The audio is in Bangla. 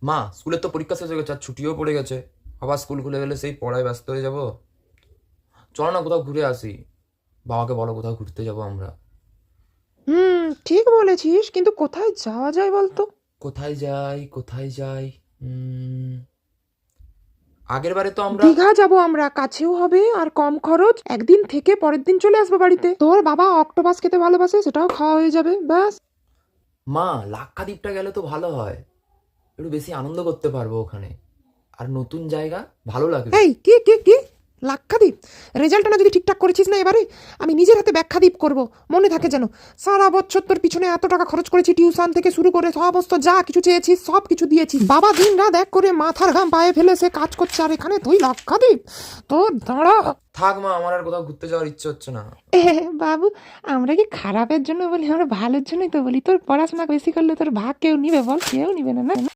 মা, স্কুলের তো পরীক্ষা শেষ হয়ে গেছে, আর ছুটিও পড়ে গেছে। আবার স্কুল খুলে গেলে সেই পড়ায় ব্যস্ত হয়ে যাব। চলো না কোথাও ঘুরে আসি। বাবাকে বলো কোথাও ঘুরতে যাব আমরা। ঠিক বলেছিস, কিন্তু কোথায় যাওয়া যায় বলতো? কোথায় যাই, কোথায় যাই? উম, আগের বারে তো আমরা দীঘা যাব আমরা, কাছেও হবে আর কম খরচ, একদিন থেকে পরের দিন চলে আসবো বাড়িতে। তোর বাবা অক্টোপাস খেতে ভালোবাসে, সেটাও খাওয়া হয়ে যাবে, ব্যাস। মা, লাক্ষাদ্বীপটা গেলে তো ভালো হয়। একটু বেশি আনন্দ করতে পারবো ওখানে। আর নতুন জায়গা, ভালো লাগবে। এই কি কি কি লাক্ষাদ্বীপ? রেজাল্টটা না যদি ঠিকঠাক করেছিস না এবারে, আমি নিজের হাতে ব্যাখ্যাদ্বীপ করব, মনে থাকে যেন। সারা বছর তোর পিছনে এত টাকা খরচ করেছি, টিউশন থেকে শুরু করে সমস্ত যা কিছু চেয়েছিস সব কিছু দিয়েছি। বাবা দিন রাত এক করে মাথার ঘাম পায়ে ফেলে সে কাজ করছে, আর এখানে তুই লাক্ষাদ্বীপ? তোর দাঁড়া। থাক মা, আমার আর কোথাও ঘুরতে যাওয়ার ইচ্ছে হচ্ছে না। এ বাবু, আমরা কি খারাপের জন্য বলি? আমরা ভালোর জন্যই তো বলি। তোর পড়াশোনা বেশি করলে তোর ভাগ কেউ নিবে বল? কেউ নিবে না, না।